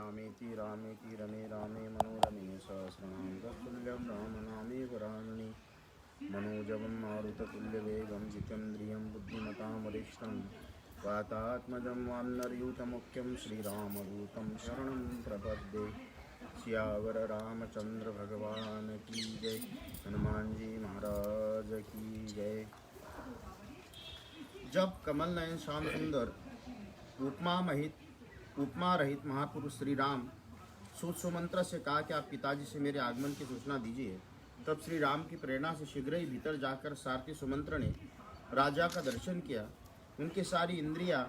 रामेति रामेति रमे रामे मनोरमे सहस्रनाम तत्तुल्यं रामनामेव रामणे मनोजवं मारुततुल्यवेगं जितेन्द्रियं बुद्धिमतां वरिष्ठं वातात्मजं वानरयूथमुख्यं श्रीरामदूतं शरणं प्रपद्ये। सियावर रामचंद्र भगवान की जय। हनुमान जी महाराज की जय। जब कमल नयन श्याम सुंदर उपमा रहित महापुरुष श्री राम सुमंत्र से कहा कि आप पिताजी से मेरे आगमन की सूचना दीजिए। तब श्री राम की प्रेरणा से शीघ्र ही भीतर जाकर सारथी सुमंत्र ने राजा का दर्शन किया। उनकी सारी इंद्रियां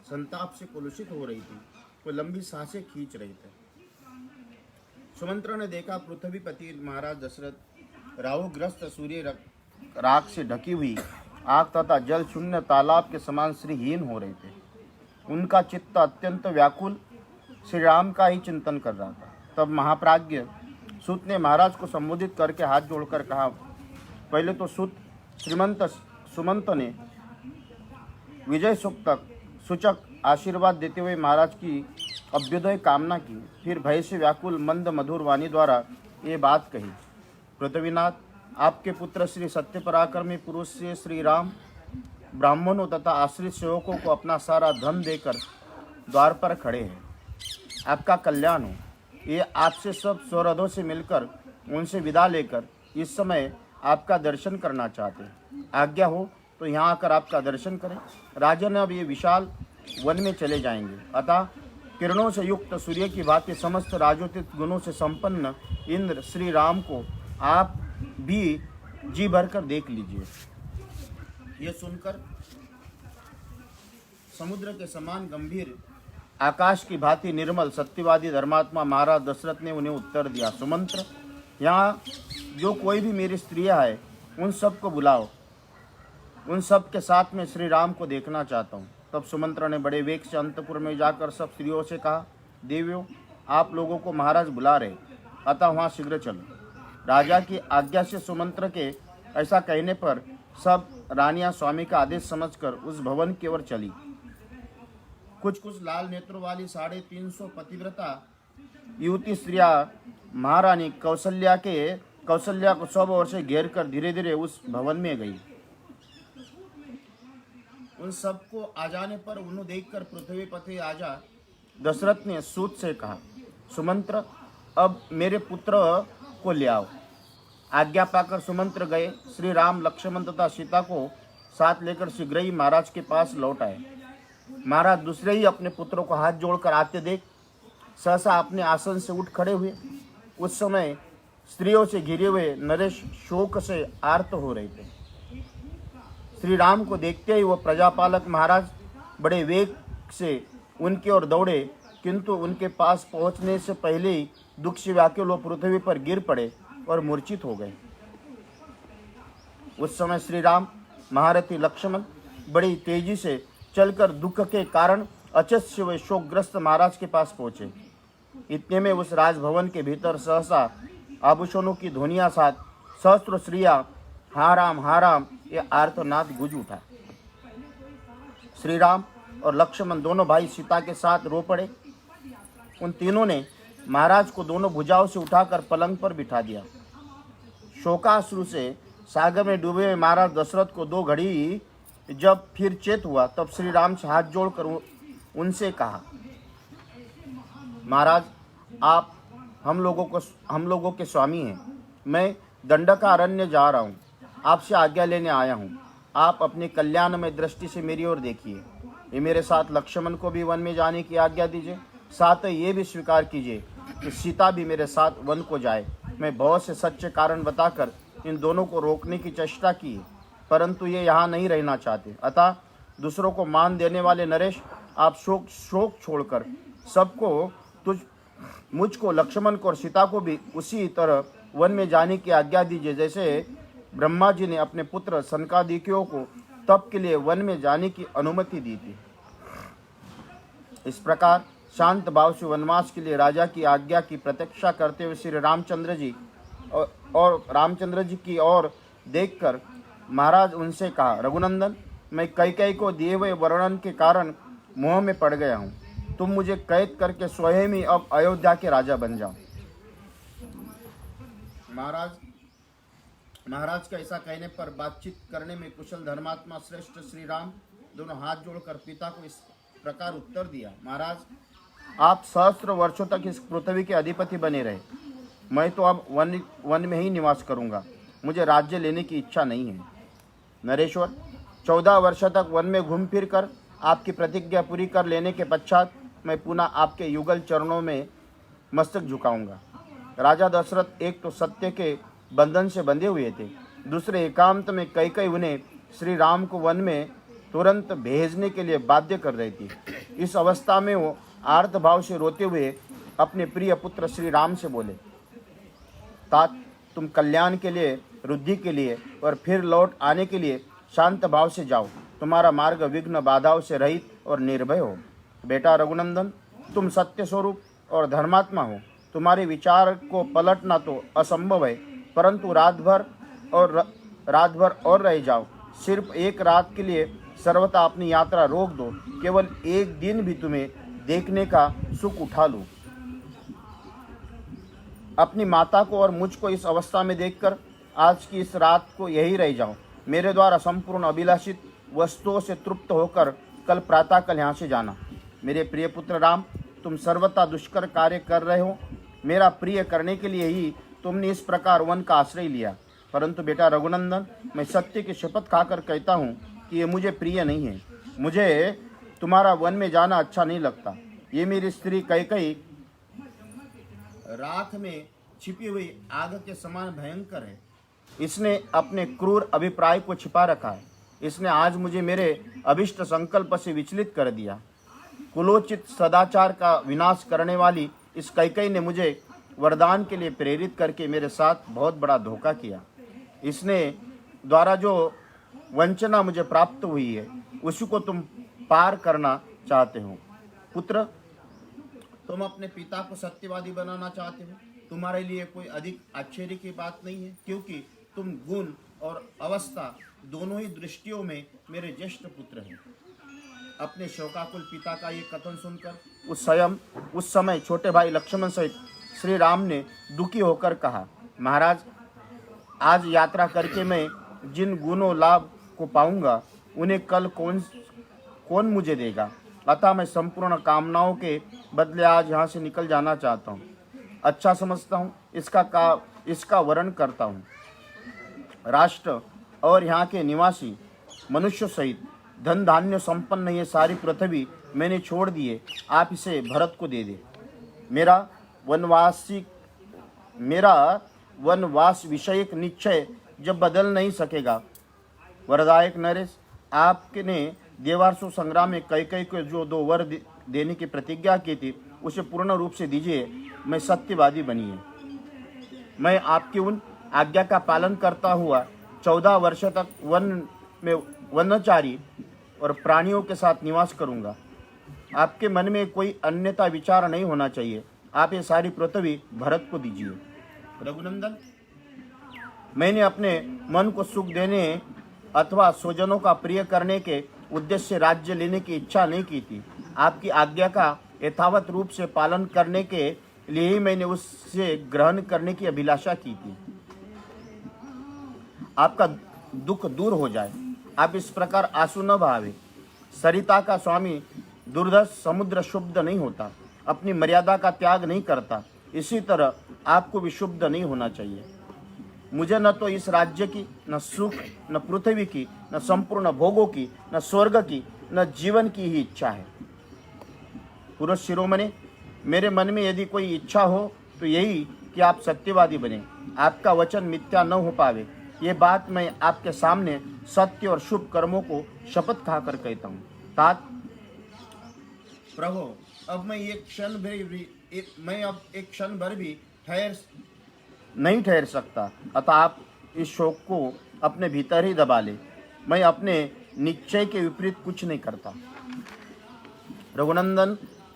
संताप से कुलुषित हो रही थी, वो लंबी सांसें खींच रहे थे। सुमंत्र ने देखा पृथ्वीपति महाराज दशरथ राहुग्रस्त सूर्य राख से ढकी हुई आग तथा जल शून्य तालाब के समान श्रीहीन हो रहे थे। उनका चित्त अत्यंत व्याकुल श्री राम का ही चिंतन कर रहा था। तब महाप्राज्ञ सूत ने महाराज को संबोधित करके हाथ जोड़कर कहा, पहले तो सुमंत ने विजय सूचक आशीर्वाद देते हुए महाराज की अभ्युदय कामना की। फिर भय से व्याकुल मंद मधुर वाणी द्वारा ये बात कही, पृथ्वीनाथ, आपके पुत्र श्री सत्य पराक्रमी पुरुष से श्री राम ब्राह्मणों तथा आश्रित सेवकों को अपना सारा धन देकर द्वार पर खड़े हैं। आपका कल्याण हो। ये आपसे सब स्वरथों से मिलकर उनसे विदा लेकर इस समय आपका दर्शन करना चाहते हैं। आज्ञा हो तो यहाँ आकर आपका दर्शन करें। राजन अब ये विशाल वन में चले जाएंगे। अतः किरणों से युक्त सूर्य की भांति समस्त राजोचित गुणों से संपन्न इंद्र श्री राम को आप भी जी भरकर देख लीजिए। यह सुनकर समुद्र के समान गंभीर आकाश की भांति निर्मल सत्यवादी धर्मात्मा महाराज दशरथ ने उन्हें उत्तर दिया, सुमंत्र, यहाँ जो कोई भी मेरी स्त्रियां है उन सब को बुलाओ। उन सब के साथ में श्री राम को देखना चाहता हूँ। तब सुमंत्र ने बड़े वेग से अंतपुर में जाकर सब स्त्रियों से कहा, देवियों, आप लोगों को महाराज बुला रहे, अतः वहाँ शीघ्र चलो। राजा की आज्ञा से सुमंत्र के ऐसा कहने पर सब रानियां स्वामी का आदेश समझकर उस भवन की ओर चली। कुछ लाल नेत्रों वाली 350 पतिव्रता युवती स्त्रियां महारानी कौशल्या को सब ओर से घेर कर धीरे धीरे उस भवन में गई। उन सबको आ जाने पर उन्हें देखकर पृथ्वीपति राजा दशरथ ने सूत से कहा, सुमंत्र, अब मेरे पुत्र को ले आओ। आज्ञा पाकर सुमंत्र गए। श्री राम लक्ष्मण तथा सीता को साथ लेकर शीघ्र ही महाराज के पास लौट आए। महाराज दूसरे ही अपने पुत्रों को हाथ जोड़कर आते देख सहसा अपने आसन से उठ खड़े हुए। उस समय स्त्रियों से घिरे हुए नरेश शोक से आर्त हो रहे थे। श्री राम को देखते ही वह प्रजापालक महाराज बड़े वेग से उनकी ओर दौड़े, किंतु उनके पास पहुंचने से पहले ही दुख से व्याकुल वो पृथ्वी पर गिर पड़े और मूर्छित हो गए। उस समय श्री राम महारथी लक्ष्मण बड़ी तेजी से चलकर दुख के कारण अचस्य व शोकग्रस्त महाराज के पास पहुंचे। इतने में उस राजभवन के भीतर सहसा आभूषणों की ध्वनिया साथ सहस्त्र स्त्रियां हा राम ये आर्तनाद गूंज उठा। श्री राम और लक्ष्मण दोनों भाई सीता के साथ रो पड़े। उन तीनों ने महाराज को दोनों भुजाओं से उठाकर पलंग पर बिठा दिया। शोकाश्रु से सागर में डूबे हुए महाराज दशरथ को 2 घड़ी जब फिर चेत हुआ, तब श्री राम से हाथ जोड़कर उनसे कहा, महाराज, आप हम लोगों के स्वामी हैं। मैं दंडकारण्य जा रहा हूँ, आपसे आज्ञा लेने आया हूँ। आप अपने कल्याण में दृष्टि से मेरी ओर देखिए। ये मेरे साथ लक्ष्मण को भी वन में जाने की आज्ञा दीजिए। साथ ही ये भी स्वीकार कीजिए कि सीता भी मेरे साथ वन को जाए। मैं बहुत से सच्चे कारण बताकर इन दोनों को रोकने की चेष्टा की, परंतु ये यहाँ नहीं रहना चाहते। अतः दूसरों को मान देने वाले नरेश, आप शोक छोड़कर सबको मुझको, लक्ष्मण को और सीता को भी उसी तरह वन में जाने की आज्ञा दीजिए जैसे ब्रह्मा जी ने अपने पुत्र सनकादित्यों को तप के लिए वन में जाने की अनुमति दी थी। इस प्रकार शांत भाव से वनवास के लिए राजा की आज्ञा की प्रतीक्षा करते हुए श्री रामचंद्र जी की ओर देखकर महाराज उनसे कहा, रघुनंदन, मैं कैकेयी को दिए हुए वर्णन के कारण मोह में पड़ गया हूँ। तुम मुझे कैद करके स्वयं ही अब अयोध्या के राजा बन जाओ। महाराज का ऐसा कहने पर बातचीत करने में कुशल धर्मात्मा श्रेष्ठ श्री राम दोनों हाथ जोड़कर पिता को इस प्रकार उत्तर दिया। महाराज, आप सहस्त्र वर्षों तक इस पृथ्वी के अधिपति बने रहे, मैं तो अब वन में ही निवास करूंगा, मुझे राज्य लेने की इच्छा नहीं है। नरेश्वर, 14 वर्ष तक वन में घूम फिर कर आपकी प्रतिज्ञा पूरी कर लेने के पश्चात मैं पुनः आपके युगल चरणों में मस्तक झुकाऊंगा। राजा दशरथ एक तो सत्य के बंधन से बंधे हुए थे, दूसरे एकांत में कई उन्हें श्री राम को वन में तुरंत भेजने के लिए बाध्य कर रही थी। इस अवस्था में वो आर्त भाव से रोते हुए अपने प्रिय पुत्र श्री राम से बोले, तात, तुम कल्याण के लिए, वृद्धि के लिए और फिर लौट आने के लिए शांत भाव से जाओ। तुम्हारा मार्ग विघ्न बाधाओं से रहित और निर्भय हो। बेटा रघुनंदन, तुम सत्य स्वरूप और धर्मात्मा हो। तुम्हारे विचार को पलटना तो असंभव है, परंतु रात भर और रह जाओ। सिर्फ एक रात के लिए सर्वथा अपनी यात्रा रोक दो, केवल एक दिन भी तुम्हें देखने का सुख उठा लो। अपनी माता को और मुझको इस अवस्था में देखकर आज की इस रात को यही रह जाओ। मेरे द्वारा संपूर्ण अभिलाषित वस्तुओं से तृप्त होकर कल प्रातःकाल यहाँ से जाना। मेरे प्रिय पुत्र राम, तुम सर्वथा दुष्कर कार्य कर रहे हो। मेरा प्रिय करने के लिए ही तुमने इस प्रकार वन का आश्रय लिया, परंतु बेटा रघुनंदन, मैं सत्य की शपथ खाकर कहता हूँ कि ये मुझे प्रिय नहीं है। मुझे तुम्हारा वन में जाना अच्छा नहीं लगता। ये मेरी स्त्री कैकेयी राख में छिपी हुई आग के समान भयंकर है। इसने अपने क्रूर अभिप्राय को छिपा रखा है। इसने आज मुझे मेरे अभिष्ट संकल्प से विचलित कर दिया। कुलोचित सदाचार का विनाश करने वाली इस कैकेयी ने मुझे वरदान के लिए प्रेरित करके मेरे साथ बहुत बड़ा धोखा किया। इसने द्वारा जो वंचना मुझे प्राप्त हुई है, उसी को तुम पार करना चाहते हो। पुत्र, तुम अपने पिता को सत्यवादी बनाना चाहते हो। तुम्हारे लिए कोई अधिक आश्चर्य की बात नहीं है, क्योंकि तुम गुण और अवस्था दोनों ही दृष्टियों में मेरे ज्येष्ठ पुत्र हैं। अपने शोकाकुल पिता का ये कथन सुनकर उस समय छोटे भाई लक्ष्मण सहित श्री राम ने दुखी होकर कहा, महाराज, आज यात्रा करके मैं जिन गुणों लाभ को पाऊंगा उन्हें कल कौन मुझे देगा। अतः मैं संपूर्ण कामनाओं के बदले आज यहाँ से निकल जाना चाहता हूँ। अच्छा समझता हूँ, इसका वर्ण करता हूँ। राष्ट्र और यहाँ के निवासी मनुष्य सहित धन धान्य संपन्न ये सारी पृथ्वी मैंने छोड़ दिए, आप इसे भरत को दे दे। मेरा वनवास विषयक निश्चय जब बदल नहीं सकेगा। वरदायक नरेश, आपने देवासुर संग्राम में कैकेयी को जो 2 वर देने की प्रतिज्ञा की थी, उसे पूर्ण रूप से दीजिए। मैं सत्यवादी बनी है। मैं आपकी उन आज्ञा का पालन करता हुआ 14 वर्ष तक वन में वनचारी और प्राणियों के साथ निवास करूंगा। आपके मन में कोई अन्यथा विचार नहीं होना चाहिए। आप ये सारी पृथ्वी भरत को दीजिए। रघुनंदन, मैंने अपने मन को सुख देने अथवा स्वजनों का प्रिय करने के उद्देश्य से राज्य लेने की इच्छा नहीं की थी। आपकी आज्ञा का यथावत रूप से पालन करने के लिए ही मैंने उससे ग्रहण करने की अभिलाषा की थी। आपका दुख दूर हो जाए, आप इस प्रकार आंसू न बहावे। सरिता का स्वामी दुर्धर्ष समुद्र शुद्ध नहीं होता, अपनी मर्यादा का त्याग नहीं करता। इसी तरह आपको भी शुद्ध नहीं होना चाहिए। मुझे न तो इस राज्य की, न सुख, न पृथ्वी की, न संपूर्ण भोगों की, न स्वर्ग की, न जीवन की ही इच्छा है। पुरुष शिरोमणि, मेरे मन में यदि कोई इच्छा हो तो यही कि आप सत्यवादी बने, आपका वचन मिथ्या न हो पावे। ये बात मैं आपके सामने सत्य और शुभ कर्मों को शपथ खाकर कहता हूँ। तात, प्रभु, अब मैं एक क्षण भर भी नहीं ठहर सकता। अतः आप इस शोक को अपने भीतर ही दबा ले। मैं अपने निश्चय के विपरीत कुछ नहीं करता। रघुनंदन,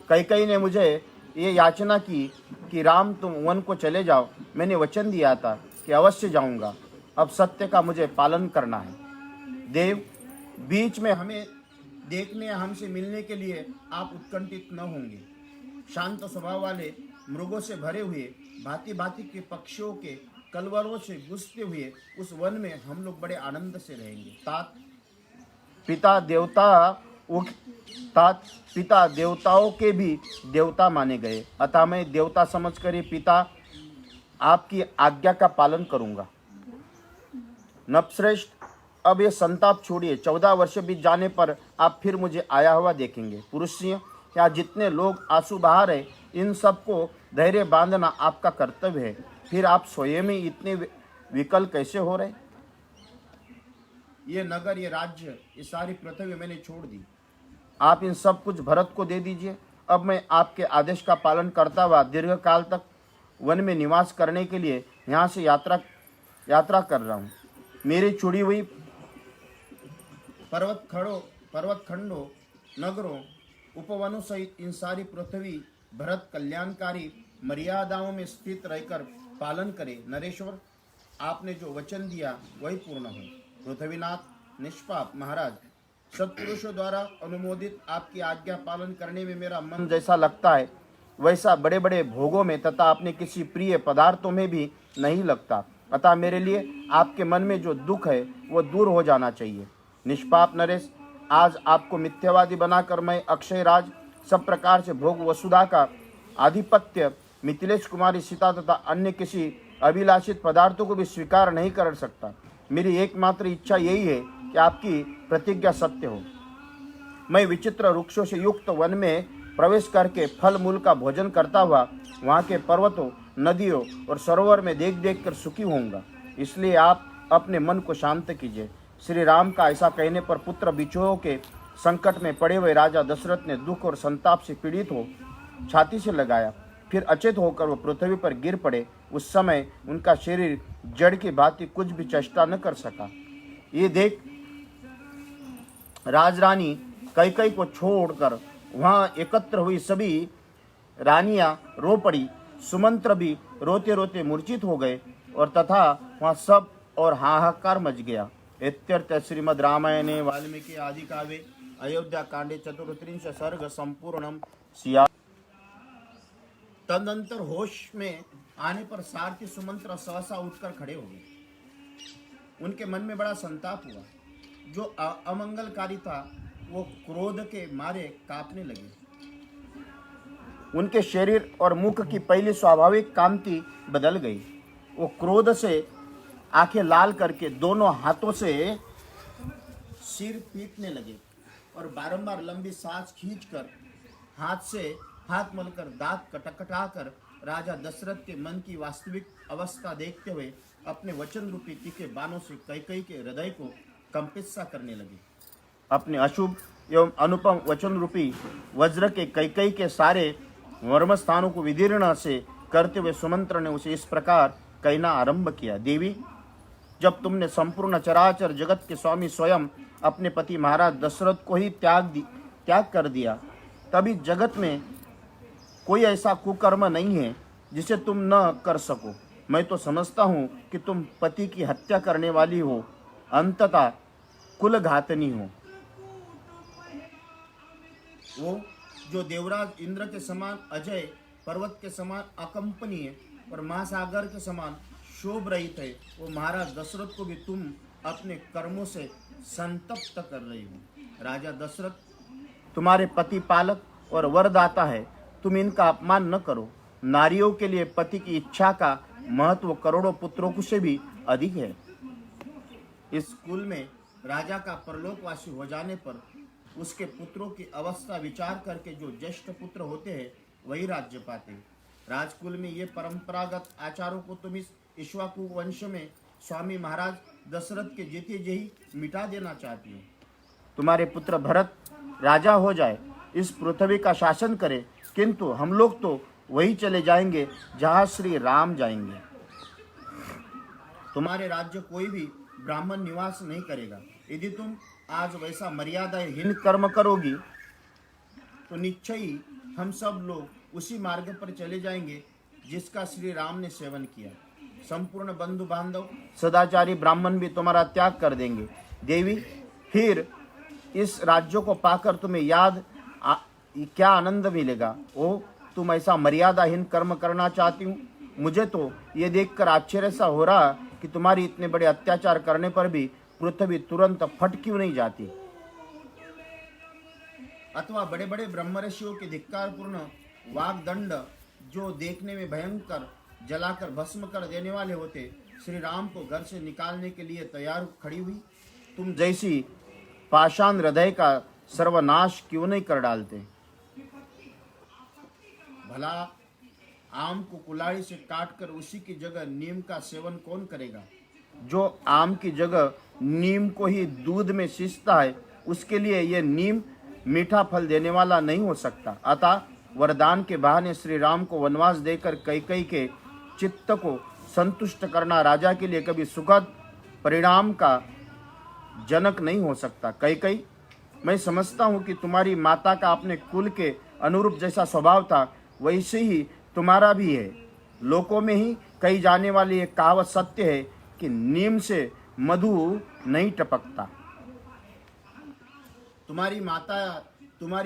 कैकेयी ने मुझे ये याचना की कि राम, तुम वन को चले जाओ। मैंने वचन दिया था कि अवश्य जाऊंगा। अब सत्य का मुझे पालन करना है। देव, बीच में हमें देखने या हमसे मिलने के लिए आप उत्कंठित न होंगे। शांत स्वभाव वाले मृगों से भरे हुए भांति भांति के पक्षियों के कलवरों से गूंजते हुए उस वन में हम लोग बड़े आनंद से रहेंगे। पिता देवताओं के भी देवता माने गए, अतः मैं देवता समझकर ही पिता आपकी आज्ञा का पालन करूंगा। नपश्रेष्ठ, अब ये संताप छोड़िए। 14 वर्ष बीत जाने पर आप फिर मुझे आया हुआ देखेंगे। पुरुष सिंह, यहाँ जितने लोग आंसू बहा रहे, इन सबको धैर्य बांधना आपका कर्तव्य है। फिर आप स्वयं ही इतने विकल कैसे हो रहे? ये नगर, ये राज्य, ये सारी पृथ्वी मैंने छोड़ दी। आप इन सब कुछ भरत को दे दीजिए। अब मैं आपके आदेश का पालन करता हुआ दीर्घ काल तक वन में निवास करने के लिए यहाँ से यात्रा कर रहा हूँ। मेरी छुड़ी हुई पर्वत खंडों, नगरों, उपवनों सहित इन सारी पृथ्वी भरत कल्याणकारी मर्यादाओं में स्थित रहकर पालन करे। नरेश्वर, आपने जो वचन दिया वही पूर्ण हो। पृथ्वीनाथ निष्पाप महाराज, सत्पुरुषों द्वारा अनुमोदित आपकी आज्ञा पालन करने में मेरा मन जैसा लगता है वैसा बड़े बड़े भोगों में तथा अपने किसी प्रिय पदार्थों में भी नहीं लगता। अतः मेरे लिए आपके मन में जो दुख है वो दूर हो जाना चाहिए। निष्पाप नरेश, आज आपको मिथ्यावादी बनाकर मैं अक्षय राज, सब प्रकार से भोग वसुधा का आधिपत्य, मिथिलेश कुमारी सीता तथा अन्य किसी अभिलाषित पदार्थों को भी स्वीकार नहीं कर सकता। मेरी एकमात्र इच्छा यही है कि आपकी प्रतिज्ञा सत्य हो। मैं विचित्र वृक्षों से युक्त वन में प्रवेश करके फल मूल का भोजन करता हुआ वहाँ के पर्वतों, नदियों और सरोवर में देख देख कर सुखी होऊंगा। इसलिए आप अपने मन को शांत कीजिए। श्री राम का ऐसा कहने पर पुत्र विछोह के संकट में पड़े हुए राजा दशरथ ने दुख और संताप से पीड़ित हो छाती से लगाया। फिर अचेत होकर वो पृथ्वी पर गिर पड़े। उस समय उनका शरीर जड़ की भांति कुछ भी चेष्टा न कर सका। ये देख राजरानी कैकेयी को छोड़कर वहाँ एकत्र हुई सभी रानियां रो पड़ी। सुमंत्र भी रोते रोते मूर्छित हो गए और तथा वहाँ सब और हाहाकार मच गया। इत्यर्थ श्रीमद् रामायणे वाल्मीकि आदि काव्ये अयोध्या कांडे 34 सर्ग संपूर्णम सिया। तदनंतर होश में आने पर सारथी सुमंत्र सहसा उठकर खड़े हो गए। उनके मन में बड़ा संताप हुआ। जो अमंगलकारी था वो क्रोध के मारे कांपने लगे। उनके शरीर और मुख की पहली स्वाभाविक कांति बदल गई। वो क्रोध से आंखें लाल करके दोनों हाथों से सिर पीटने लगे और बारंबार लंबी सांस खींचकर हाथ से हाथ मलकर दांत कटकटाकर राजा दशरथ के मन की वास्तविक अवस्था देखते हुए अपने वचन रूपी तीखे बाणों से कैकेयी के हृदय को कंपित सा करने लगे। अपने अशुभ एवं अनुपम वचन रूपी वज्र के कैकेयी के सारे मर्म स्थानों को विदीर्ण से करते हुए सुमंत्र ने उसे इस प्रकार कहना आरंभ किया। देवी, जब तुमने संपूर्ण चराचर जगत के स्वामी स्वयं अपने पति महाराज दशरथ को ही त्याग कर दिया, तभी जगत में कोई ऐसा कुकर्म नहीं है जिसे तुम न कर सको। मैं तो समझता हूँ कि तुम पति की हत्या करने वाली हो, अंततः कुलघातनी हो। वो जो देवराज इंद्र के समान अजय, पर्वत के समान अकंपनीय और महासागर के समान शोभ रहित है, वो महाराज दशरथ को भी तुम अपने कर्मों से संतप्त कर रही हो। राजा दशरथ तुम्हारे पति पालक और वरदाता है, तुम इनका अपमान न करो। नारियों के लिए पति की इच्छा का महत्व करोड़ों पुत्रों से भी अधिक है। इस कुल में राजा का परलोकवासी हो जाने पर उसके पुत्रों की अवस्था विचार करके जो ज्येष्ठ पुत्र होते हैं वही राज्य पाते हैं। राजकुल में ये परंपरागत आचारों को तुम इस इक्ष्वाकु वंश में स्वामी महाराज दशरथ के जीते जी मिटा देना चाहती हो। तुम्हारे पुत्र भरत राजा हो जाए, इस पृथ्वी का शासन करे, किंतु हम लोग तो वही चले जाएंगे जहाँ श्री राम जाएंगे। तुम्हारे राज्य कोई भी ब्राह्मण निवास नहीं करेगा। यदि तुम आज वैसा मर्यादाहीन कर्म करोगी तो निश्चय ही हम सब लोग उसी मार्ग पर चले जाएंगे जिसका श्री राम ने सेवन किया। संपूर्ण बंधु बांधव सदाचारी ब्राह्मण भी तुम्हारा त्याग कर देंगे। देवी, फिर इस राज्य को पाकर तुम्हें क्या आनंद मिलेगा? ओ, तुम ऐसा मर्यादाहीन कर्म करना चाहती हूँ। मुझे तो ये देखकर आश्चर्य सा हो रहा कि तुम्हारी इतने बड़े अत्याचार करने पर भी पृथ्वी तुरंत फट क्यों नहीं जाती? अथवा बड़े बड़े ब्रह्म ऋषियों के धिक्कारपूर्ण वाग्दंड जो देखने में भयंकर जलाकर भस्म कर देने वाले होते, श्री राम को घर से निकालने के लिए तैयार खड़ी हुई। तुम जैसी पाषाण हृदय का सर्वनाश क्यों नहीं कर डालते? भला आम को कुल्हाड़ी से काटकर उसी की जगह नीम का सेवन कौन करेगा? जो आम की जगह नीम को ही दूध में सींचता है, उसके लिए यह नीम मीठा फल देने वाला नहीं हो सकता। अतः वरदान के बहाने श्री राम को वनवास देकर कैकेयी के चित्त को संतुष्ट करना राजा के लिए कभी सुखद परिणाम का जनक नहीं हो सकता। कैकेयी, मैं समझता हूँ कि तुम्हारी माता का अपने कुल के अनुरूप जैसा स्वभाव था, वैसे ही तुम्हारा भी है। लोकों में ही कही जाने वाली एक कहावत सत्य है कि नीम से मधु नहीं टपकता। तुम्हारी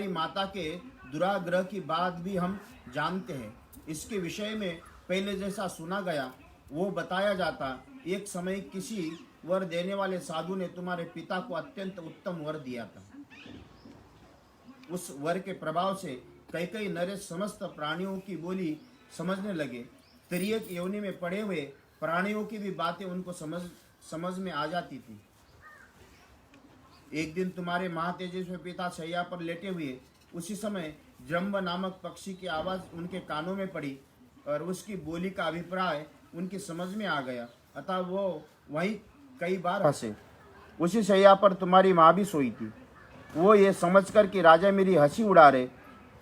माता के दुराग्रह की बात भी हम जानते हैं। इसके विषय में पहले जैसा सुना गया वो बताया जाता। एक समय किसी वर देने वाले साधु ने तुम्हारे पिता को अत्यंत उत्तम वर दिया था। उस वर के प्रभाव से कैकेयी नरेश समस्त प्राणियों की बोली समझने लगे। तिर्यक योनि में पड़े हुए प्राणियों की भी बातें उनको समझ में आ जाती थी। एक दिन तुम्हारे महातेजस्वी पिता शैया पर लेटे हुए उसी समय जम्ब नामक पक्षी की आवाज उनके कानों में पड़ी और उसकी बोली का अभिप्राय उनकी समझ में आ गया। अतः वो वहीं कई बार हंसे। उसी शैया पर तुम्हारी माँ भी सोई थी। वो ये समझकर कि राजा मेरी हंसी उड़ा रहे,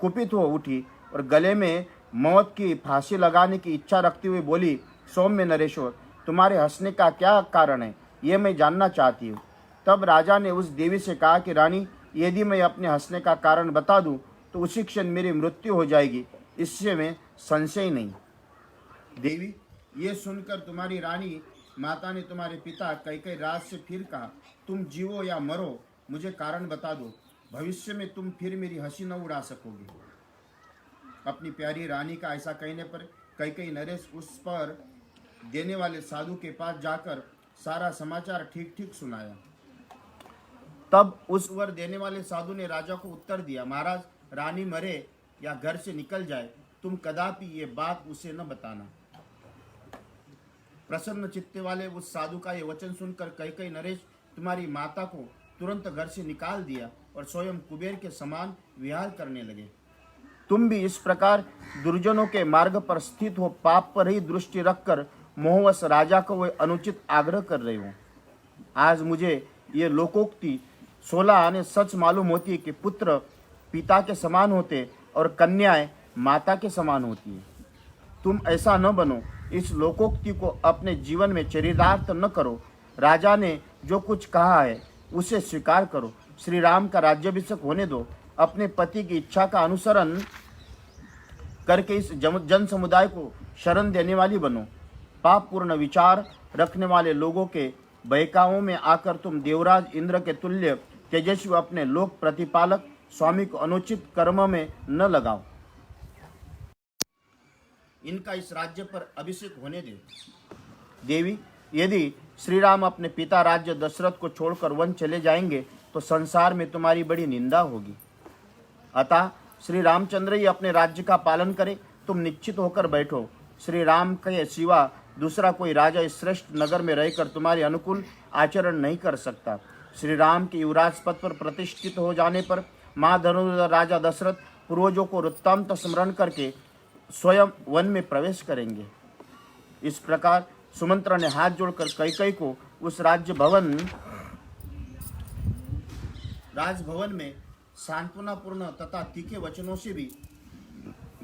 कुपित हो उठी और गले में मौत की फांसी लगाने की इच्छा रखती हुई बोली, सौम्य नरेश्वर, तुम्हारे हंसने का क्या कारण है, ये मैं जानना चाहती हूँ। तब राजा ने उस देवी से कहा कि रानी, यदि मैं अपने हंसने का कारण बता दूं तो उसी क्षण मेरी मृत्यु हो जाएगी, इससे में संशय नहीं। देवी, ये सुनकर तुम्हारी रानी माता ने तुम्हारे पिता कैकेयी राज से फिर कहा, तुम जीवो या मरो, मुझे कारण बता दो, भविष्य में तुम फिर मेरी हंसी न उड़ा सकोगे। अपनी प्यारी रानी का ऐसा कहने पर कैकेयी नरेश उस पर देने वाले साधु के पास जाकर सारा समाचार ठीक ठीक सुनाया। तब उस वर देने वाले साधु ने राजा को उत्तर दिया, महाराज, रानी मरे या घर से निकल जाए, तुम कदापि ये बात उसे न बताना। प्रसन्न चित्ते वाले उस साधु का ये वचन सुनकर कैकेयी नरेश तुम्हारी माता को तुरंत घर से निकाल दिया और स्वयं कुबेर के समान विहार करने लगे। तुम भी इस प्रकार दुर्जनों के मार्ग पर स्थित हो पाप पर ही दृष्टि रखकर मोहवश राजा को वह अनुचित आग्रह कर रहे हो। आज मुझे ये लोकोक्ति 16 आने सच मालूम होती है कि पुत्र पिता के समान होते और कन्याएं माता के समान होती है। तुम ऐसा न बनो, इस लोकोक्ति को अपने जीवन में चरितार्थ न करो। राजा ने जो कुछ कहा है उसे स्वीकार करो। श्री राम का राज्याभिषेक होने दो। अपने पति की इच्छा का अनुसरण करके इस जन समुदाय को शरण देने वाली बनो। पाप पूर्ण विचार रखने वाले लोगों के बहकावों में आकर तुम देवराज इंद्र के तुल्य तेजस्वी अपने लोक प्रतिपालक स्वामी को अनुचित कर्म में न लगाओ। इनका इस राज्य पर अभिषेक होने दे। देवी, यदि श्री राम अपने पिता राज्य दशरथ को छोड़कर वन चले जाएंगे तो संसार में तुम्हारी बड़ी निंदा होगी। अतः श्री रामचंद्र ही अपने राज्य का पालन करे। तुम निश्चित होकर बैठो। श्री राम के सिवा दूसरा कोई राजा इस श्रेष्ठ नगर में रहकर तुम्हारे अनुकूल आचरण नहीं कर सकता। श्री राम के युवराज पद पर प्रतिष्ठित हो जाने पर माँ धनुर्धर राजा दशरथ पूर्वजों को वृत्तांत स्मरण करके स्वयं वन में प्रवेश करेंगे। इस प्रकार सुमंत्र ने हाथ जोड़कर कैकेयी को उस राजभवन में सांत्वनापूर्ण तथा तीखे वचनों से भी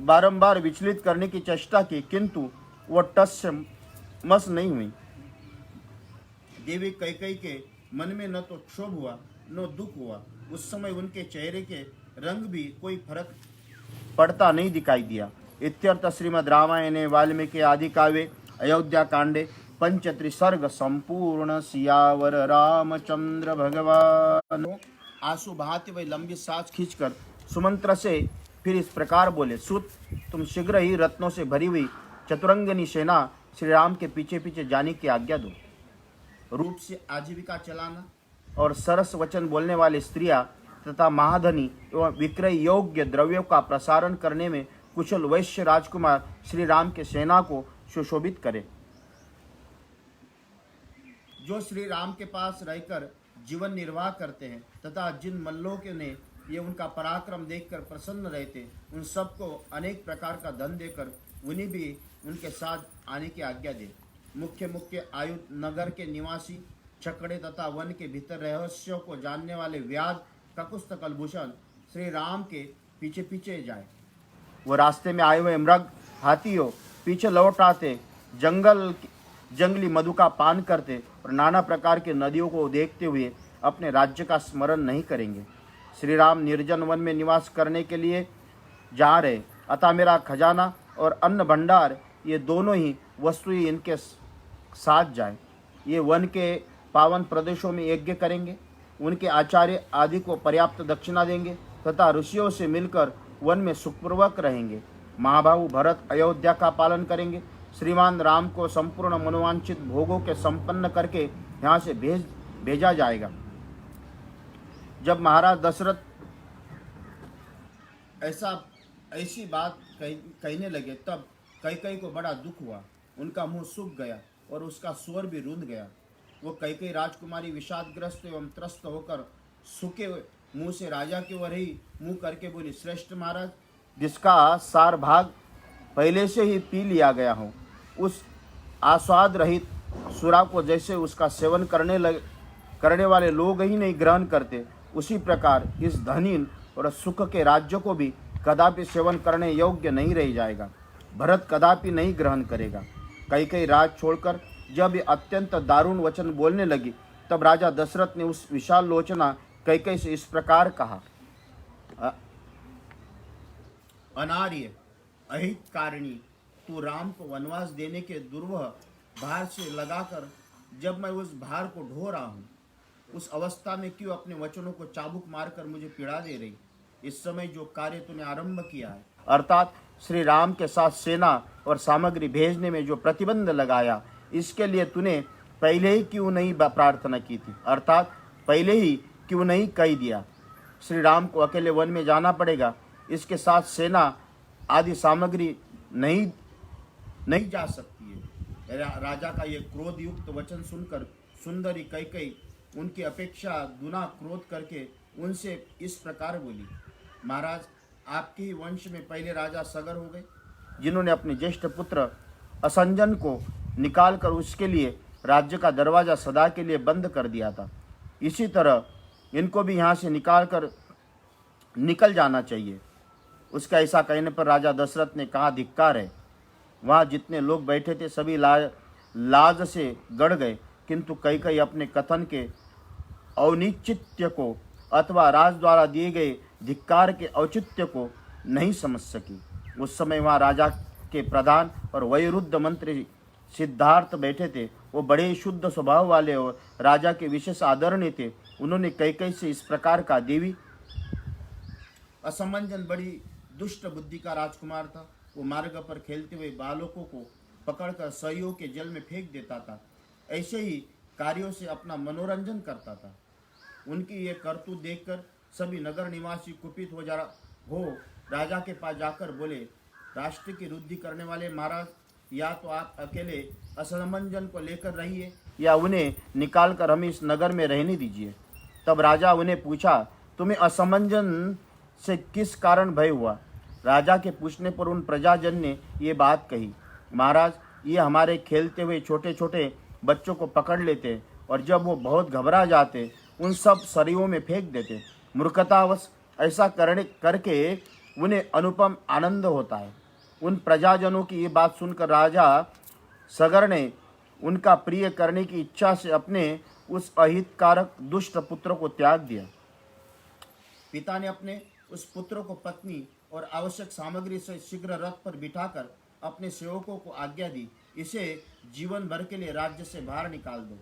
बारंबार विचलित करने की चेष्टा की, किंतु वह टस मस नहीं हुई। देवी कैकेयी के मन में न तो क्षोभ हुआ न दुख हुआ। उस समय उनके चेहरे के रंग भी कोई फर्क पड़ता नहीं दिखाई दिया। इत्यर्थ श्रीमद् रामायणे वाल्मीकि आदि काव्ये अयोध्या कांडे पंचत्रिसर्ग संपूर्ण। सियावर रामचंद्र भगवान। आंसू बहाते हुए लंबी सांस खींचकर सुमंत्र से फिर इस प्रकार बोले, सुत, तुम शीघ्र ही रत्नों से भरी हुई चतुरंगनी सेना श्री राम के पीछे पीछे जाने की आज्ञा दो। रूप से आजीविका चलाना और सरस वचन बोलने वाली स्त्रियां तथा महाधनी एवं विक्रय योग्य द्रव्यों का प्रसारण करने में कुशल वैश्य राजकुमार श्री राम के सेना को सुशोभित करे, जो श्री राम के पास रहकर जीवन निर्वाह करते हैं तथा जिन मल्लों के ने ये उनका पराक्रम देखकर प्रसन्न रहते, उन सबको अनेक प्रकार का धन देकर उन्हें भी उनके साथ आने की आज्ञा दे। मुख्य मुख्य आयुध नगर के निवासी, छकड़े तथा वन के भीतर रहस्यों को जानने वाले व्याध, ककुस्थ, कलभूषण श्री राम के पीछे पीछे जाए। वो रास्ते में आए हुए मृग, हाथियों पीछे लौट आते, जंगली मधु का पान करते और नाना प्रकार की नदियों को देखते हुए अपने राज्य का स्मरण नहीं करेंगे। श्री राम निर्जन वन में निवास करने के लिए जा रहे, अतः मेरा खजाना और अन्न भंडार ये दोनों ही वस्तुएं इनके साथ जाए। ये वन के पावन प्रदेशों में यज्ञ करेंगे, उनके आचार्य आदि को पर्याप्त दक्षिणा देंगे तथा ऋषियों से मिलकर वन में सुखपूर्वक रहेंगे। महाबाहु भरत अयोध्या का पालन करेंगे। श्रीमान राम को संपूर्ण मनोवांछित भोगों के संपन्न करके यहाँ से भेजा जाएगा। जब महाराज दशरथ ऐसी बात कहने लगे तब कैकेयी को बड़ा दुख हुआ, उनका मुंह सूख गया और उसका स्वर भी रूंध गया। वो कैकेयी राजकुमारी विषादग्रस्त एवं त्रस्त होकर सूखे मुंह से राजा की ओर ही मुंह करके बोली, श्रेष्ठ महाराज, जिसका सार भाग पहले से ही पी लिया गया हो, उस आस्वाद रहित सुरा को जैसे उसका सेवन करने वाले लोग ही नहीं ग्रहण करते, उसी प्रकार इस धनीन और सुख के राज्य को भी कदापि सेवन करने योग्य नहीं रह जाएगा। भरत कदापि नहीं ग्रहण करेगा। कैकेयी राज छोड़कर जब ये अत्यंत दारुण वचन बोलने लगी तब राजा दशरथ ने उस विशाल लोचना कैकेयी से इस प्रकार कहा, अनार्य अहित कारिणी, तू राम को वनवास देने के दुर्वह भार से लगाकर जब मैं उस भार को ढो रहा हूँ, उस अवस्था में क्यों अपने वचनों को चाबुक मारकर मुझे पीड़ा दे रही। इस समय जो कार्य तूने आरंभ किया है, अर्थात श्री राम के साथ सेना और सामग्री भेजने में जो प्रतिबंध लगाया, इसके लिए तूने पहले ही क्यों नहीं प्रार्थना की थी, अर्थात पहले ही क्यों नहीं कह दिया। श्री राम को अकेले वन में जाना पड़ेगा, इसके साथ सेना आदि सामग्री नहीं जा सकती है। राजा का ये क्रोध युक्त वचन सुनकर सुंदरी कैकेयी उनकी अपेक्षा दुना क्रोध करके उनसे इस प्रकार बोली, महाराज, आपके ही वंश में पहले राजा सगर हो गए, जिन्होंने अपने ज्येष्ठ पुत्र असंजन को निकालकर उसके लिए राज्य का दरवाजा सदा के लिए बंद कर दिया था। इसी तरह इनको भी यहाँ से निकल जाना चाहिए। उसका ऐसा कहने पर राजा दशरथ ने कहा, धिक्कार है। वहाँ जितने लोग बैठे थे सभी लाज से गड़ गए, किंतु कैकेयी अपने कथन के औनिचित्य को अथवा राज द्वारा दिए गए धिक्कार के औचित्य को नहीं समझ सकी। उस समय वहाँ राजा के प्रधान और वयोवृद्ध मंत्री सिद्धार्थ बैठे थे। वो बड़े शुद्ध स्वभाव वाले और राजा के विशेष आदरणीय थे। उन्होंने कैकेयी से इस प्रकार का, देवी, असमंजन बड़ी दुष्ट बुद्धि का राजकुमार था। वो मार्ग पर खेलते हुए बालकों को पकड़कर सरयू के जल में फेंक देता था। ऐसे ही कार्यों से अपना मनोरंजन करता था। उनकी ये करतूत देखकर सभी नगर निवासी कुपित हो राजा के पास जाकर बोले, राष्ट्र की रुद्धि करने वाले महाराज, या तो आप अकेले असमंजन को लेकर रहिए या उन्हें निकालकर हमें इस नगर में रहने दीजिए। तब राजा उन्हें पूछा, तुम्हें असमंजन से किस कारण भय हुआ। राजा के पूछने पर उन प्रजाजन ने ये बात कही, महाराज, ये हमारे खेलते हुए छोटे छोटे बच्चों को पकड़ लेते और जब वो बहुत घबरा जाते उन सब सरयुओं में फेंक देते। मूर्खतावश ऐसा करके उन्हें अनुपम आनंद होता है। उन प्रजाजनों की ये बात सुनकर राजा सगर ने उनका प्रिय करने की इच्छा से अपने उस अहितकारक दुष्ट पुत्र को त्याग दिया। पिता ने अपने उस पुत्र को पत्नी और आवश्यक सामग्री से शीघ्र रथ पर बिठाकर अपने सेवकों को आज्ञा दी, इसे जीवन भर के लिए राज्य से बाहर निकाल दो।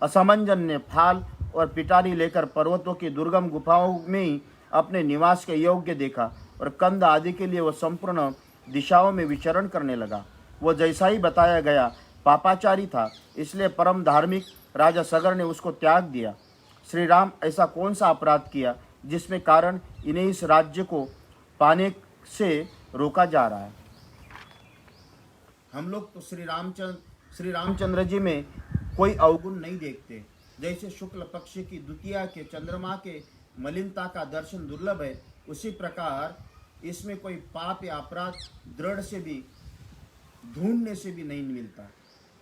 असमंजन ने फाल और पिटारी लेकर पर्वतों की दुर्गम गुफाओं में ही अपने निवास के योग्य देखा और कंद आदि के लिए वह संपूर्ण दिशाओं में विचरण करने लगा। वह जैसा ही बताया गया पापाचारी था, इसलिए परम धार्मिक राजा सगर ने उसको त्याग दिया। श्री राम ऐसा कौन सा अपराध किया जिसमें कारण इन्हें इस राज्य को पाने से रोका जा रहा है? हम लोग तो श्री रामचंद्र जी में कोई अवगुण नहीं देखते। जैसे शुक्ल पक्ष की द्वितीया के चंद्रमा के मलिनता का दर्शन दुर्लभ है, उसी प्रकार इसमें कोई पाप या अपराध दृढ़ से भी ढूंढने से भी नहीं मिलता।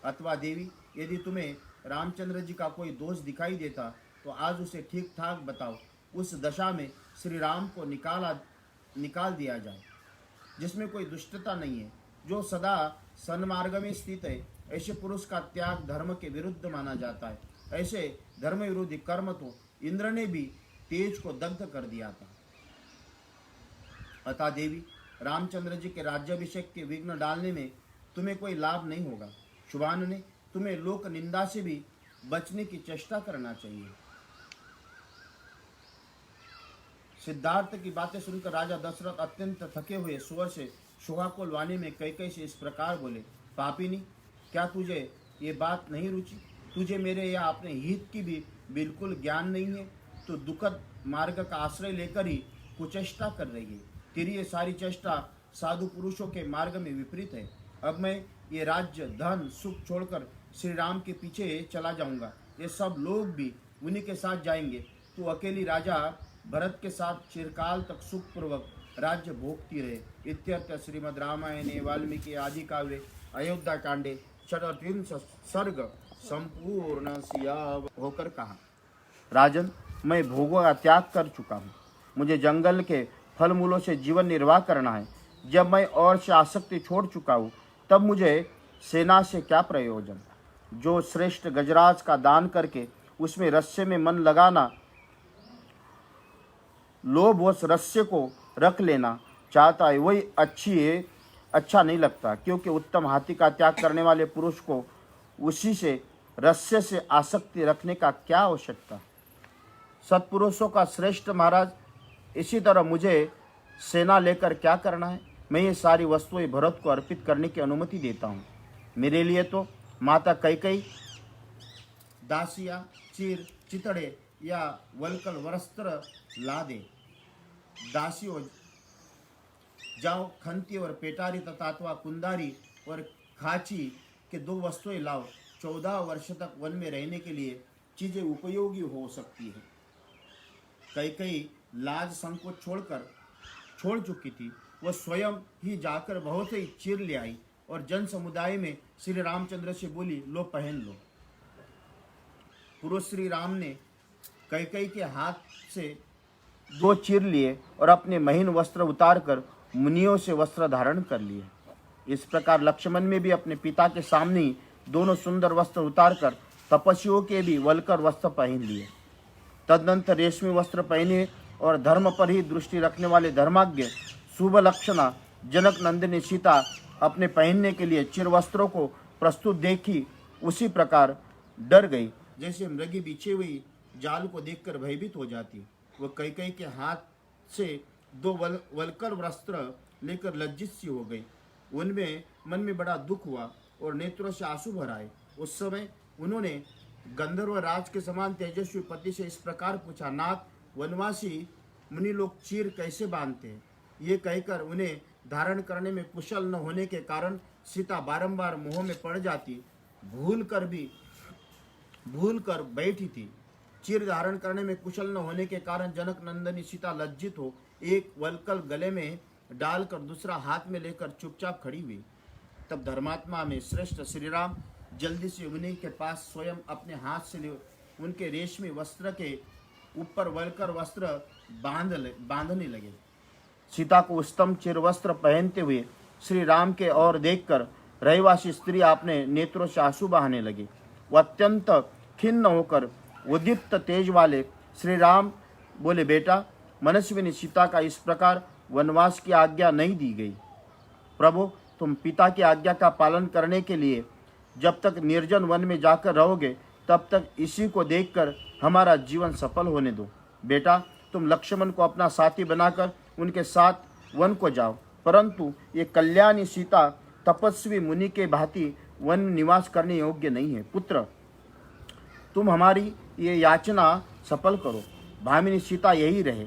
अथवा देवी, यदि तुम्हें रामचंद्र जी का कोई दोष दिखाई देता तो आज उसे ठीक ठाक बताओ। उस दशा में श्री राम को निकाल दिया जाए जिसमें कोई दुष्टता नहीं है, जो सदा सन्मार्ग में स्थित है। ऐसे पुरुष का त्याग धर्म के विरुद्ध माना जाता है। ऐसे धर्म विरोधी कर्म तो इंद्र ने भी तेज को दग्ध कर दिया था। अतः देवी, रामचंद्र जी के राज्याभिषेक के विघ्न डालने में तुम्हें कोई लाभ नहीं होगा। शुभानु ने तुम्हें लोक निंदा से भी बचने की चेष्टा करना चाहिए। सिद्धार्थ की बातें सुनकर राजा दशरथ अत्यंत थके हुए स्वर से शोकाकुल वाणी में कैकेयी से इस प्रकार बोले, पापिनी, क्या तुझे ये बात नहीं रुची? तुझे मेरे या अपने हित की भी बिल्कुल ज्ञान नहीं है। तो दुखद मार्ग का आश्रय लेकर ही कुचेष्टा कर रही है। तेरी ये सारी चेष्टा साधु पुरुषों के मार्ग में विपरीत है। अब मैं ये राज्य, धन, सुख छोड़कर श्री राम के पीछे चला जाऊंगा। ये सब लोग भी उन्हीं के साथ जाएंगे। तू अकेली राजा भरत के साथ चिरकाल तक सुखपूर्वक राज्य भोगती रहे। इत्यर्थ श्रीमद् रामायणे वाल्मीकि आदि काव्ये अयोध्या कांडे 34 सर्ग संपूर्ण सिया होकर कहा, राजन, मैं भोगों का त्याग कर चुका हूँ। मुझे जंगल के फल मूलों से जीवन निर्वाह करना है। जब मैं और से आसक्ति छोड़ चुका हूँ, तब मुझे सेना से क्या प्रयोजन? जो श्रेष्ठ गजराज का दान करके उसमें रस्से में मन लगाना, लोभ उस रस्से को रख लेना चाहता है, वही अच्छा नहीं लगता। क्योंकि उत्तम हाथी का त्याग करने वाले पुरुष को उसी से रस्से से आसक्ति रखने का क्या आवश्यकता? सत्पुरुषों का श्रेष्ठ महाराज, इसी तरह मुझे सेना लेकर क्या करना है? मैं ये सारी वस्तुएं भरत को अर्पित करने की अनुमति देता हूँ। मेरे लिए तो माता कैकेयी दासिया, चीर, चितड़े या वलकल वस्त्र ला दे। दासियों, जाओ खंती और पेटारी तथा अथवा कुंदारी और खाची के 2 वस्तुएं लाओ। 14 वर्ष तक वन में रहने के लिए चीजें उपयोगी हो सकती है। कैकेयी लाज संकोच छोड़ चुकी थी। वह स्वयं ही जाकर बहुत ही चीर ले आई और जन समुदाय में श्री रामचंद्र से बोली, लो पहन लो। पुरुष श्री राम ने कैकेयी के हाथ से 2 चीर लिए और अपने महीन वस्त्र उतारकर मुनियों से वस्त्र धारण कर लिए। इस प्रकार लक्ष्मण में भी अपने पिता के सामने ही दोनों सुंदर वस्त्र उतारकर तपस्वियों के भी वलकर वस्त्र पहन लिए। तदनंतर रेशमी वस्त्र पहने और धर्म पर ही दृष्टि रखने वाले धर्माज्ञ शुभ लक्षणा जनक नंदिनी सीता अपने पहनने के लिए चिर वस्त्रों को प्रस्तुत देखी उसी प्रकार डर गई, जैसे मृगी बिछी हुई जाल को देखकर भयभीत हो जाती। वह कैकेयी के हाथ से 2 वलकर वस्त्र लेकर लज्जित सी हो गई। उनमें मन में बड़ा दुख हुआ और नेत्रों से आंसू भर आए। उस समय उन्होंने गंधर्व राज के समान तेजस्वी पति से इस प्रकार पूछा, नाथ, वनवासी मुनि लोग चीर कैसे बांधते हैं? ये कहकर उन्हें धारण करने में कुशल न होने के कारण सीता बारंबार मोह में पड़ जाती, भूल कर बैठी थी। चीर धारण करने में कुशल न होने के कारण जनक नंदनी सीता लज्जित हो एक वलकल गले में डालकर दूसरा हाथ में लेकर चुपचाप खड़ी हुई। तब धर्मात्मा में श्रेष्ठ श्री राम जल्दी से उन्हीं के पास स्वयं अपने हाथ से ले उनके रेशमी वस्त्र के ऊपर वलकर वस्त्र बांधने लगे। सीता को उत्तम चिर वस्त्र पहनते हुए श्री राम के ओर देखकर रहवासी स्त्री अपने नेत्रों से आंसू बहाने लगी। वह अत्यंत खिन्न होकर उद्दीप्त तेज वाले श्री राम बोले, बेटा, मनस्विनी सीता का इस प्रकार वनवास की आज्ञा नहीं दी गई। प्रभु, तुम पिता की आज्ञा का पालन करने के लिए जब तक निर्जन वन में जाकर रहोगे तब तक इसी को देखकर हमारा जीवन सफल होने दो। बेटा, तुम लक्ष्मण को अपना साथी बनाकर उनके साथ वन को जाओ, परंतु ये कल्याणी सीता तपस्वी मुनि के भांति वन में निवास करने योग्य नहीं है। पुत्र, तुम हमारी ये याचना सफल करो, भामिनी सीता यही रहे।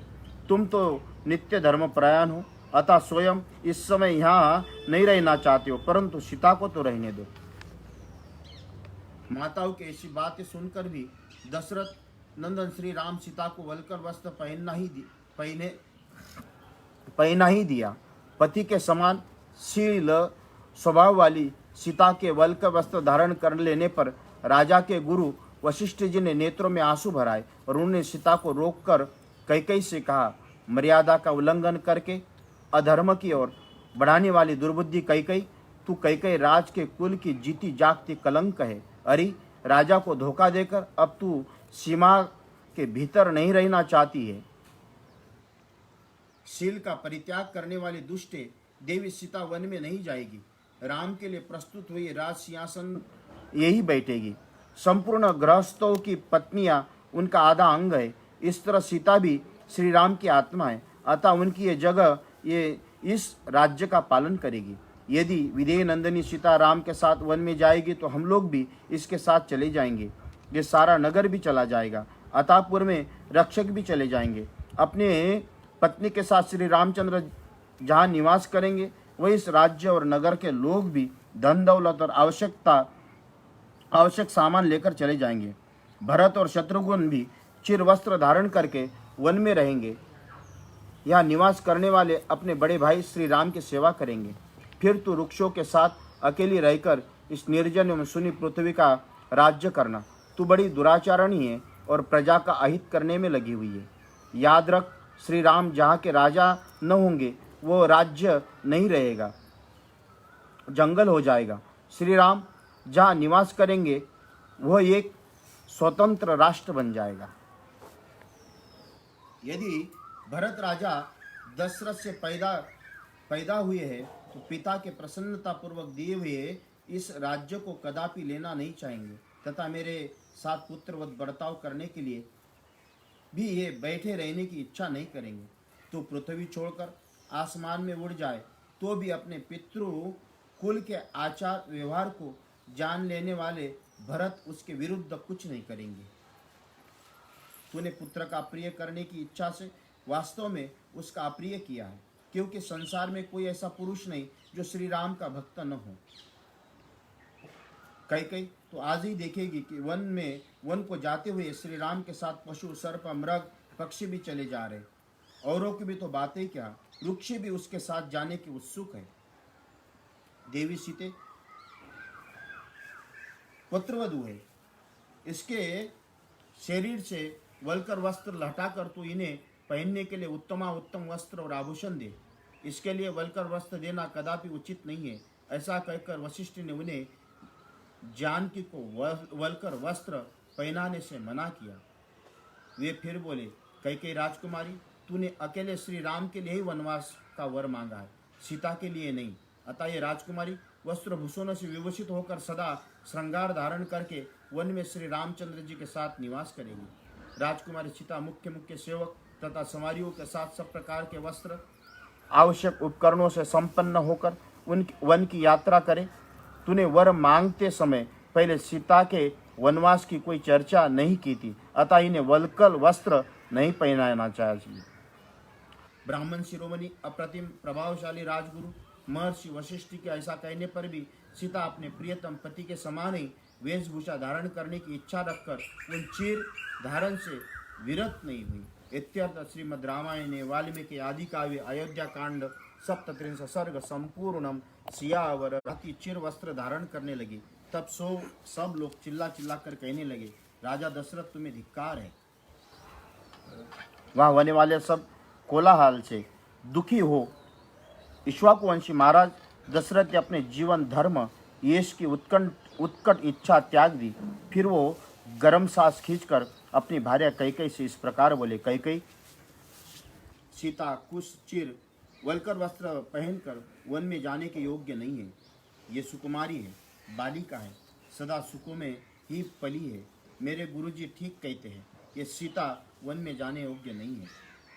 तुम तो नित्य धर्म परायण हो, अतः स्वयं इस समय यहाँ नहीं रहना चाहते हो, परंतु सीता को तो रहने दो। माताओं की ऐसी बातें सुनकर भी दशरथ नंदन श्री राम सीता को वल्कर वस्त्र पहना ही दिया। पति के समान शील स्वभाव वाली सीता के वल्कर वस्त्र धारण कर लेने पर राजा के गुरु वशिष्ठ जी ने नेत्रों में आंसू भराए और उन्होंने सीता को रोककर कैकेयी से कहा, मर्यादा का उल्लंघन करके अधर्म की ओर बढ़ाने वाली दुर्बुद्धि कैकेयी, तू कैकेयी राज के कुल की जीती जागती कलंक है। अरे, राजा को धोखा देकर अब तू सीमा के भीतर नहीं रहना चाहती है। शील का परित्याग करने वाली दुष्टे देवी सीता वन में नहीं जाएगी, राम के लिए प्रस्तुत हुई राज सिंहासन यही बैठेगी। संपूर्ण गृहस्थों की पत्नियां उनका आधा अंग है, इस तरह सीता भी श्री राम की आत्मा है, अतः उनकी ये जगह ये इस राज्य का पालन करेगी। यदि विदेह नंदिनी सीता राम के साथ वन में जाएगी तो हम लोग भी इसके साथ चले जाएंगे, ये सारा नगर भी चला जाएगा, अतापुर में रक्षक भी चले जाएंगे। अपने पत्नी के साथ श्री रामचंद्र जहाँ निवास करेंगे वही इस राज्य और नगर के लोग भी धन दौलत और आवश्यक सामान लेकर चले जाएंगे। भरत और शत्रुघ्न भी चिर वस्त्र धारण करके वन में रहेंगे। यहाँ निवास करने वाले अपने बड़े भाई श्री राम की सेवा करेंगे। फिर तू वृक्षों के साथ अकेली रहकर इस निर्जन एवं सुनी पृथ्वी का राज्य करना। तू बड़ी दुराचारणी है और प्रजा का अहित करने में लगी हुई है। याद रख, श्री राम जहाँ के राजा न होंगे वो राज्य नहीं रहेगा, जंगल हो जाएगा। श्री राम जहाँ निवास करेंगे वह एक स्वतंत्र राष्ट्र बन जाएगा। यदि भरत राजा दशरथ से पैदा हुए हैं तो पिता के प्रसन्नता पूर्वक दिए हुए इस राज्य को कदापि लेना नहीं चाहेंगे तथा मेरे साथ पुत्रवत बर्ताव करने के लिए भी ये बैठे रहने की इच्छा नहीं करेंगे। तो पृथ्वी छोड़कर आसमान में उड़ जाए तो भी अपने पितृ कुल के आचार व्यवहार को जान लेने वाले भरत उसके विरुद्ध कुछ नहीं करेंगे। तूने पुत्र का प्रिय करने की इच्छा से वास्तव में उसका अप्रिय किया है, क्योंकि संसार में कोई ऐसा पुरुष नहीं जो श्री राम का भक्त न हो। कैकेयी तो आज ही देखेगी कि वन को जाते हुए श्री राम के साथ पशु, सर्प, मृग, पक्षी भी चले जा रहे। औरों की भी तो बातें क्या, वृक्ष भी उसके साथ जाने की उत्सुक है। देवी सीते पुत्रवधू है, इसके शरीर से वल्कर वस्त्र हटाकर तू इन्हें पहनने के लिए उत्तम वस्त्र और आभूषण दे। इसके लिए वल्कर वस्त्र देना कदापि उचित नहीं है। ऐसा कहकर वशिष्ठ ने उन्हें जानकी को वल्कर वस्त्र पहनाने से मना किया। वे फिर बोले, कैकेयी राजकुमारी, तूने अकेले श्री राम के लिए ही वनवास का वर मांगा है, सीता के लिए नहीं। अतः ये राजकुमारी वस्त्र भूषणों से विभूषित होकर सदा श्रृंगार धारण करके वन में श्री रामचंद्र जी के साथ निवास करेगी। राजकुमारी सीता मुख्य सेवक तथा संवारियों के साथ सब प्रकार के वस्त्र आवश्यक उपकरणों से संपन्न होकर वन की यात्रा करे। तूने वर मांगते समय पहले सीता के वनवास की कोई चर्चा नहीं की थी, अतः इन्हें वल्कल वस्त्र नहीं पहनाना चाहिए। ब्राह्मण शिरोमणि अप्रतिम प्रभावशाली राजगुरु महर्षि वशिष्ठ के ऐसा कहने पर भी सीता अपने प्रियतम पति के समान ही वेशभूषा धारण करने की इच्छा रखकर उन चीर धारण से विरत नहीं हुई। इत्यर्थ श्रीमद् रामायणे वाल्मीकि आदि काव्य अयोध्या कांड 37 सर्ग संपूर्णम। सियावर हाथी चिर वस्त्र धारण करने लगी। तब सब लोग चिल्ला कर कहने लगे, राजा दशरथ तुम्हें धिक्कार है। वहाँ होने वाले सब कोलाहल से दुखी हो इक्ष्वाकुवंशी महाराज दशरथ ने अपने जीवन धर्म यश की उत्कट इच्छा त्याग दी। फिर वो गर्म सांस खींचकर अपनी भार्या कैकेयी से इस प्रकार बोले, कैकेयी, सीता कुश चिर वल्कर वस्त्र पहनकर वन में जाने के योग्य नहीं है। ये सुकुमारी है, बालिका है, सदा सुखों में ही पली है। मेरे गुरुजी ठीक कहते हैं, ये सीता वन में जाने योग्य नहीं है।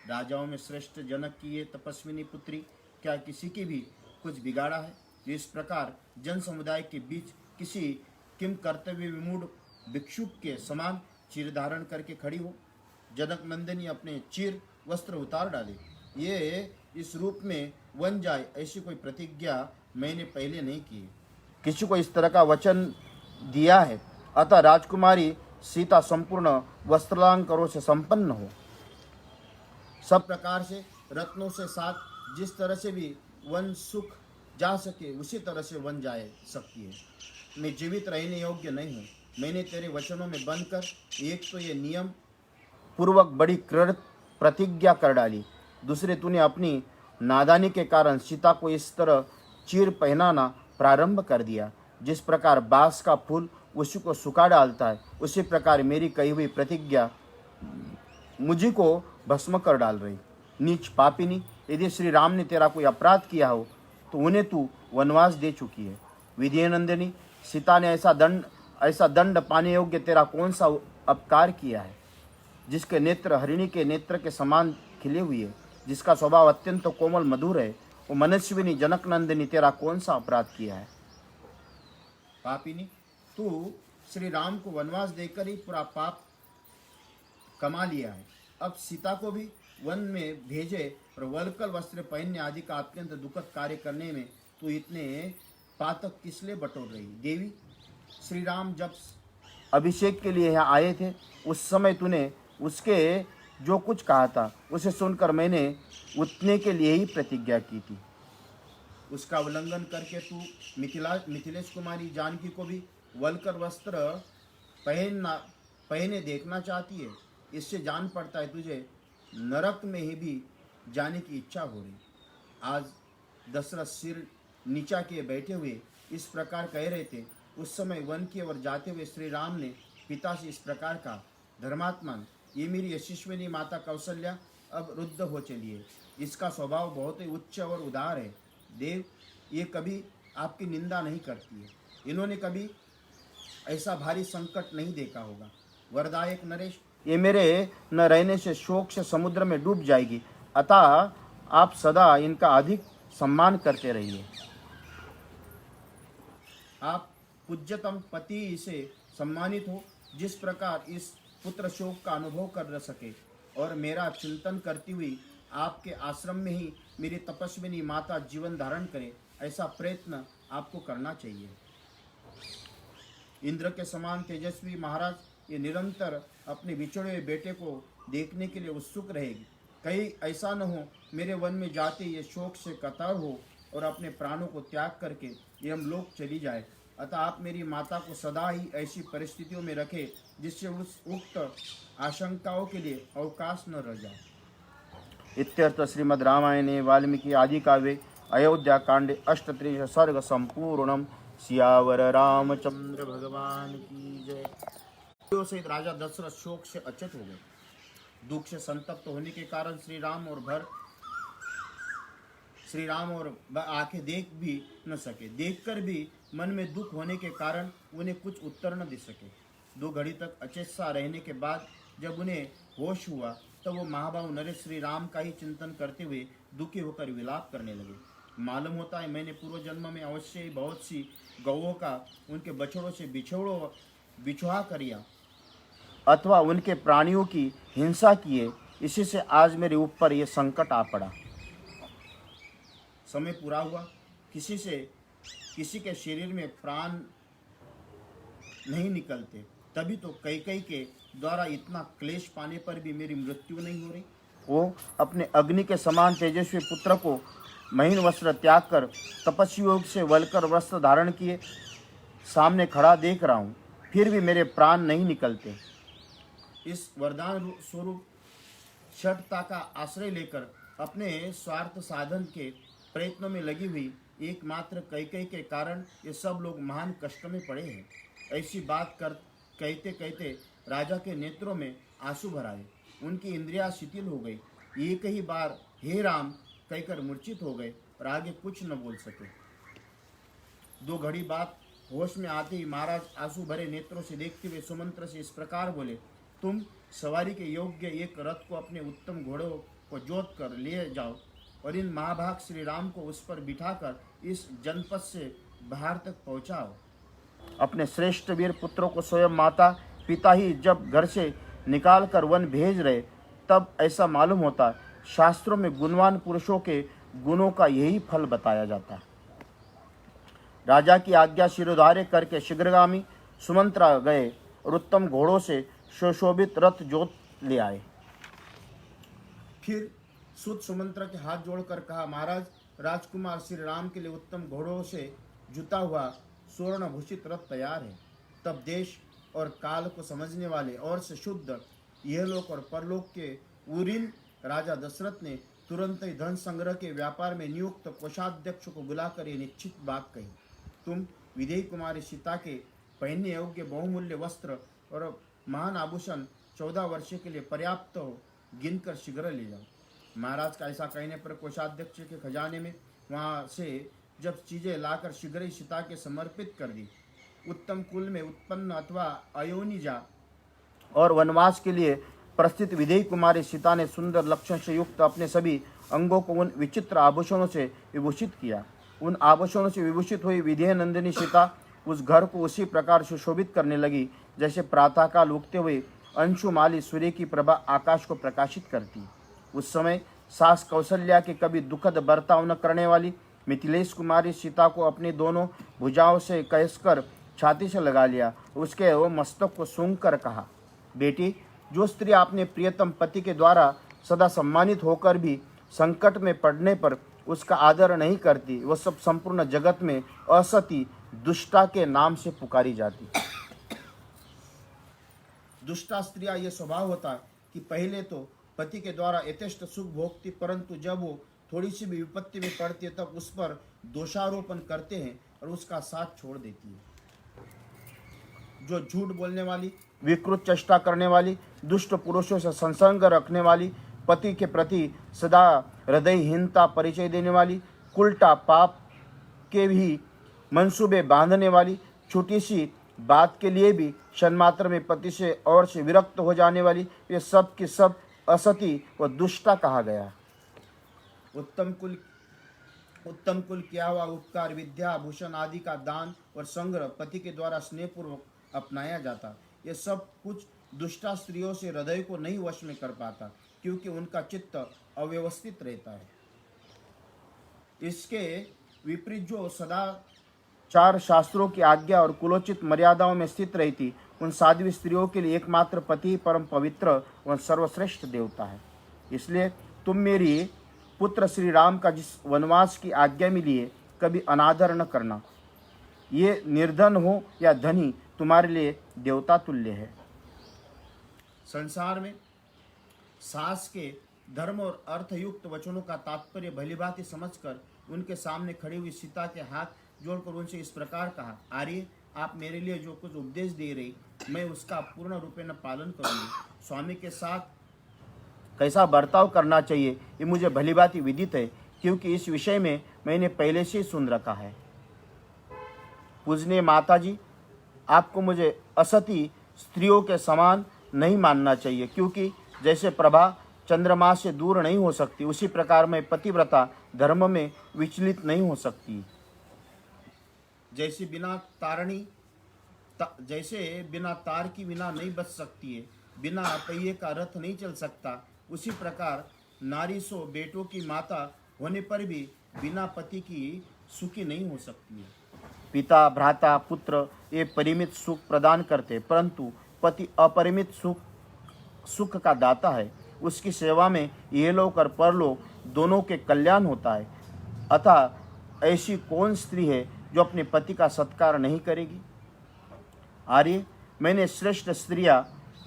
राजाओं में श्रेष्ठ जनक की ये तपस्विनी पुत्री क्या किसी की भी कुछ बिगाड़ा है? जो इस प्रकार जन समुदाय के बीच किसी किम कर्तव्य विमूढ़ भिक्षुक के समान चीर धारण करके खड़ी हो। जनक नंदिनी अपने चीर वस्त्र उतार डाले, ये इस रूप में वन जाए ऐसी कोई प्रतिज्ञा मैंने पहले नहीं की है। किसी को इस तरह का वचन दिया है। अतः राजकुमारी सीता संपूर्ण वस्त्रालंकारों से संपन्न हो, सब प्रकार से रत्नों से साथ जिस तरह से भी वन सुख जा सके उसी तरह से वन जाए सकती है। मैं जीवित रहने योग्य नहीं हूँ। मैंने तेरे वचनों में बंधकर एक तो ये नियम पूर्वक बड़ी कृत प्रतिज्ञा कर डाली, दूसरे तूने अपनी नादानी के कारण सीता को इस तरह चीर पहनाना प्रारंभ कर दिया। जिस प्रकार बांस का फूल उसी को सुखा डालता है, उसी प्रकार मेरी कही हुई प्रतिज्ञा मुझी को भस्म कर डाल रही। नीच पापिनी, यदि श्री राम ने तेरा कोई अपराध किया हो तो उन्हें तू वनवास दे चुकी है। विजयनंदिनी, सीता ने ऐसा दंड पाने योग्य तेरा कौन सा अपकार किया है? जिसके नेत्र हरिणी के नेत्र के समान खिले हुए है, जिसका स्वभाव अत्यंत कोमल मधुर है, वो मनस्विनी जनक नंदिनी तेरा कौन सा अपराध किया है? पापिनी, तू श्री राम को वनवास देकर ही पूरा पाप कमा लिया है। अब सीता को भी वन में भेजे और वल्कल वस्त्र पहनने आदि का अत्यंत दुखद कार्य करने में तू इतने पातक किस लिए बटोर रही? देवी, श्री राम जब अभिषेक के लिए यहाँ आए थे उस समय तूने उसके जो कुछ कहा था उसे सुनकर मैंने उतने के लिए ही प्रतिज्ञा की थी। उसका उल्लंघन करके तू मिथिलेश कुमारी जानकी को भी वल्कर वस्त्र पहने देखना चाहती है। इससे जान पड़ता है तुझे नरक में ही भी जाने की इच्छा हो रही। आज दशरथ सिर नीचा किए बैठे हुए इस प्रकार कह रहे थे, उस समय वन की ओर जाते हुए श्री राम ने पिता से इस प्रकार का, धर्मात्मन, ये मेरी यशस्विनी माता कौशल्या अब रुद्ध हो चली है। इसका स्वभाव बहुत ही उच्च और उदार है। देव, ये कभी आपकी निंदा नहीं करती है। इन्होंने कभी ऐसा भारी संकट नहीं देखा होगा। वरदायक नरेश, ये मेरे न रहने से शोक से समुद्र में डूब जाएगी, अतः आप सदा इनका अधिक सम्मान करते रहिए। आप पूज्यतम पति से सम्मानित हो, जिस प्रकार इस पुत्र शोक का अनुभव कर सके और मेरा चिंतन करती हुई आपके आश्रम में ही मेरी तपस्विनी माता जीवन धारण करे, ऐसा प्रयत्न आपको करना चाहिए। इंद्र के समान तेजस्वी महाराज ये निरंतर अपने बिछड़े हुए बेटे को देखने के लिए उत्सुक रहेगी। कहीं ऐसा न हो मेरे वन में जाते ये शोक से कतर हो और अपने प्राणों को त्याग करके ये हम लोग चली जाए। अतः आप मेरी माता को सदा ही ऐसी परिस्थितियों में रखें जिससे उस उक्त आशंकाओं के लिए अवकाश न रह जाए। इत्यर्थ श्रीमद् रामायणे वाल्मीकि आदि काव्ये अयोध्या कांडे 38 सर्ग संपूर्णम। सियावर रामचंद्र भगवान की जय। सहित राजा दशरथ शोक से अचेत हो गए। दुख से संतप्त होने के कारण श्री राम और आंखें देख भी न सके। देखकर भी मन में दुख होने के कारण उन्हें कुछ उत्तर न दे सके। 2 घड़ी तक अचेत सा रहने के बाद जब उन्हें होश हुआ तब वो महाभाव नरेश श्री राम का ही चिंतन करते हुए दुखी होकर विलाप करने लगे। मालूम होता है मैंने पूर्व जन्म में अवश्य ही बहुत सी गौओं का उनके बछड़ों से बिछुआ करिया अथवा उनके प्राणियों की हिंसा किए, इसी से आज मेरे ऊपर ये संकट आ पड़ा। समय पूरा हुआ, किसी के शरीर में प्राण नहीं निकलते, तभी तो कैकेयी के द्वारा इतना क्लेश पाने पर भी मेरी मृत्यु नहीं हो रही। वो अपने अग्नि के समान तेजस्वी पुत्र को महीन वस्त्र त्याग कर तपस्वी योग से वलकर वस्त्र धारण किए सामने खड़ा देख रहा हूँ, फिर भी मेरे प्राण नहीं निकलते। इस वरदान स्वरूप षटता का आश्रय लेकर अपने स्वार्थ साधन के प्रयत्नों में लगी हुई एकमात्र कैकेयी के कारण ये सब लोग महान कष्ट में पड़े हैं। ऐसी बात कहते कहते राजा के नेत्रों में आंसू भर आए। उनकी इंद्रियां शिथिल हो गई। एक ही बार हे राम कहकर मूर्छित हो गए और आगे कुछ न बोल सके। 2 घड़ी बाद होश में आते ही महाराज आंसू भरे नेत्रों से देखते हुए सुमंत्र से इस प्रकार बोले, तुम सवारी के योग्य एक रथ को अपने उत्तम घोड़ों को जोत कर ले जाओ और इन महाभाग श्री राम को उस पर बिठाकर इस जनपद से बाहर तक पहुंचाओ। अपने श्रेष्ठ वीर पुत्रों को स्वयं माता पिता ही जब घर से निकाल कर वन भेज रहे तब ऐसा मालूम होता। शास्त्रों में गुणवान पुरुषों के गुणों का यही फल बताया जाता है। राजा की आज्ञा शिरोधार्य करके शीघ्रगामी सुमंत्रा गए और उत्तम घोड़ों से सुशोभित रथ जोत ले आए। फिर सुत सुमंत्रा के हाथ जोड़कर कहा, महाराज राजकुमार श्री राम के लिए उत्तम घोड़ों से जुता हुआ स्वर्ण भूषित रथ तैयार है। तब देश और काल को समझने वाले और से शुद्ध यहलोक और परलोक के उरीन राजा दशरथ ने तुरंत ही धन संग्रह के व्यापार में नियुक्त कोषाध्यक्ष को बुलाकर ये निश्चित बात कही, तुम विदेही कुमारी सीता के पहनने योग्य बहुमूल्य वस्त्र और महान आभूषण 14 वर्ष के लिए पर्याप्त हो, गिनकर शीघ्र ले जाओ। महाराज का ऐसा कहने पर कोषाध्यक्ष के खजाने में वहां से जब चीजें लाकर शीघ्र ही सीता के समर्पित कर दी। उत्तम कुल में उत्पन्न अथवा अयोनिजा और वनवास के लिए प्रस्थित विदेही कुमारी सीता ने सुंदर लक्षण से युक्त अपने सभी अंगों को उन विचित्र आभूषणों से विभूषित किया। उन आभूषणों से विभूषित हुई विधेय नंदिनी सीता उस घर को उसी प्रकार सुशोभित करने लगी जैसे प्रातःकाल उगते हुए अंशुमाली सूर्य की प्रभा आकाश को प्रकाशित करती। उस समय सास कौशल्या के कभी दुखद बर्ताव न करने वाली मिथिलेश कुमारी सीता को अपनी दोनों भुजाओं से कसकर छाती से लगा लिया। उसके वो मस्तक को सूंघ कर कहा, बेटी, जो स्त्री अपने प्रियतम पति के द्वारा सदा सम्मानित होकर भी संकट में पड़ने पर उसका आदर नहीं करती, वह सब संपूर्ण जगत में असती दुष्टा के नाम से पुकारी जाती। दुष्टा स्त्रियां ये स्वभाव होता कि पहले तो पति के द्वारा यथेष्ट सुख भोगती, परंतु जब वो थोड़ी सी भी विपत्ति में पड़ती है तब उस पर दोषारोपण करते हैं और उसका साथ छोड़ देती है। जो झूठ बोलने वाली, विकृत चेष्टा करने वाली, दुष्ट पुरुषों से संसर्ग रखने वाली, पति के प्रति सदा हृदयहीनता परिचय देने वाली, उल्टा पाप के भी मंसूबे बांधने वाली, छोटी सी बात के लिए भी क्षण मात्र में पति से और से विरक्त हो जाने वाली, ये सब की सब असती व दुष्टा कहा गया। उत्तम कुल किया हुआ उपकार, विद्या भूषण आदि का दान और संग्रह पति के द्वारा स्नेहपूर्वक अपनाया जाता। ये सब कुछ दुष्टा स्त्रियों से हृदय को नहीं वश में कर पाता, क्योंकि उनका चित्त अव्यवस्थित रहता है। इसके विपरीत जो सदा चार शास्त्रों की आज्ञा और कुलोचित मर्यादाओं में स्थित रहती, उन साध्वी स्त्रियों के लिए एकमात्र पति परम पवित्र व सर्वश्रेष्ठ देवता है। इसलिए तुम मेरी पुत्र श्री राम का जिस वनवास की आज्ञा मिली है, कभी अनादर न करना। ये निर्धन हो या धनी, तुम्हारे लिए देवता तुल्य है। संसार में सास के धर्म और अर्थयुक्त वचनों का तात्पर्य भलीभांति समझकर उनके सामने खड़ी हुई सीता के हाथ जोड़कर उनसे इस प्रकार कहा, आर्य, आप मेरे लिए जो कुछ उपदेश दे रही, मैं उसका पूर्ण रूपेण पालन करूंगी। स्वामी के साथ कैसा बर्ताव करना चाहिए ये मुझे भलीभांति विदित है, क्योंकि इस विषय में मैंने पहले से ही सुन रखा है। पूजनीय माता जी, आपको मुझे असती स्त्रियों के समान नहीं मानना चाहिए, क्योंकि जैसे प्रभा चंद्रमा से दूर नहीं हो सकती, उसी प्रकार मैं पतिव्रता धर्म में विचलित नहीं हो सकती। जैसे बिना तार की बिना नहीं बच सकती है, बिना पहिए का रथ नहीं चल सकता, उसी प्रकार नारी सो बेटों की माता होने पर भी बिना पति की सुखी नहीं हो सकती है। पिता, भ्राता, पुत्र ये परिमित सुख प्रदान करते, परंतु पति अपरिमित सुख का दाता है। उसकी सेवा में इहलोक और परलोक दोनों के कल्याण होता है। अतः ऐसी कौन स्त्री है जो अपने पति का सत्कार नहीं करेगी? आर्य, मैंने श्रेष्ठ स्त्रियां,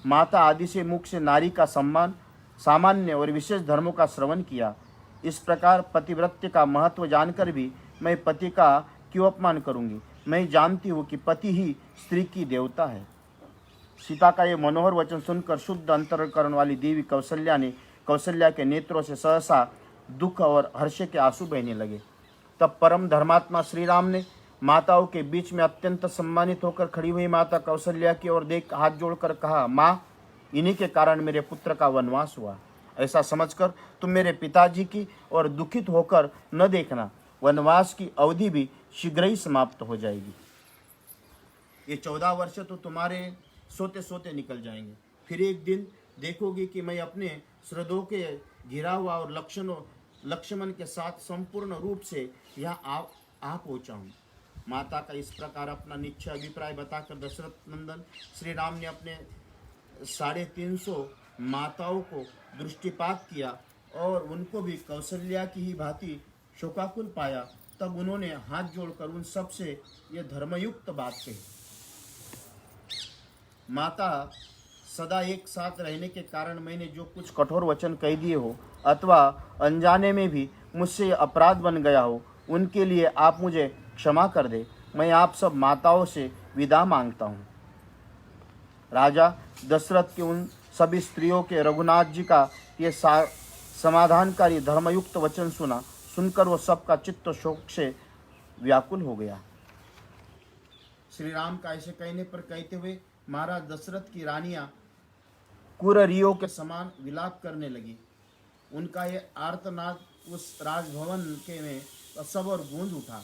माता आदि से मुख से नारी का सम्मान, सामान्य और विशेष धर्मों का श्रवण किया। इस प्रकार पतिव्रत्य का महत्व जानकर भी मैं पति का क्यों अपमान करूंगी? मैं जानती हूँ कि पति ही स्त्री की देवता है। सीता का ये मनोहर वचन सुनकर शुद्ध अंतःकरण वाली देवी कौशल्या के नेत्रों से सहसा दुख और हर्ष के आंसू बहने लगे। तब परम धर्मात्मा श्री राम ने माताओं के बीच में अत्यंत सम्मानित होकर खड़ी हुई माता कौशल्या की ओर देख हाथ जोड़कर कहा, माँ, इन्हीं के कारण मेरे पुत्र का वनवास हुआ। ऐसा समझकर तुम मेरे पिताजी की और दुखित होकर न देखना, वनवास की अवधि भी शीघ्र ही समाप्त हो जाएगी। ये 14 वर्ष तो तुम्हारे सोते सोते निकल जाएंगे। फिर एक दिन देखोगे कि मैं अपने श्रद्धों के घिरा हुआ और लक्ष्मण के साथ संपूर्ण रूप से यहाँ आ पहुँचा हूँ। माता का इस प्रकार अपना निश्चय अभिप्राय बताकर दशरथ नंदन श्री राम ने अपने 350 माताओं को दृष्टिपात किया और उनको भी कौशल्या की ही भांति शोकाकुल पाया। तब उन्होंने हाथ जोड़कर उन सब से ये धर्मयुक्त बात कही, माता, सदा एक साथ रहने के कारण मैंने जो कुछ कठोर वचन कह दिए हो अथवा अनजाने में भी मुझसे अपराध बन गया हो, उनके लिए आप मुझे क्षमा कर दे। मैं आप सब माताओं से विदा मांगता हूँ। राजा दशरथ के उन सभी स्त्रियों के रघुनाथ जी का ये समाधानकारी धर्मयुक्त वचन सुनकर वो सबका चित्त शोक से व्याकुल हो गया। श्री राम का ऐसे कहने पर कहते हुए महाराज दशरथ की रानियां कुररियों के समान विलाप करने लगी। उनका ये आर्तनाद उस राजभवन के में सब और गूंज उठा।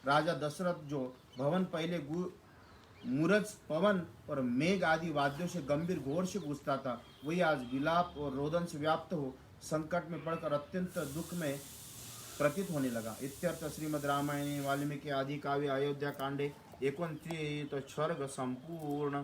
राजा दशरथ जो भवन पहले मूरज, पवन और मेघ आदि वाद्यों से गंभीर घोर से गूंजता था, वही आज विलाप और रोदन से व्याप्त हो संकट में पड़कर अत्यंत दुख में प्रतीत होने लगा। इत्यर्थ श्रीमद् रामायणे वाल्मीकि आदि काव्य अयोध्या कांडे 29 सर्ग संपूर्ण।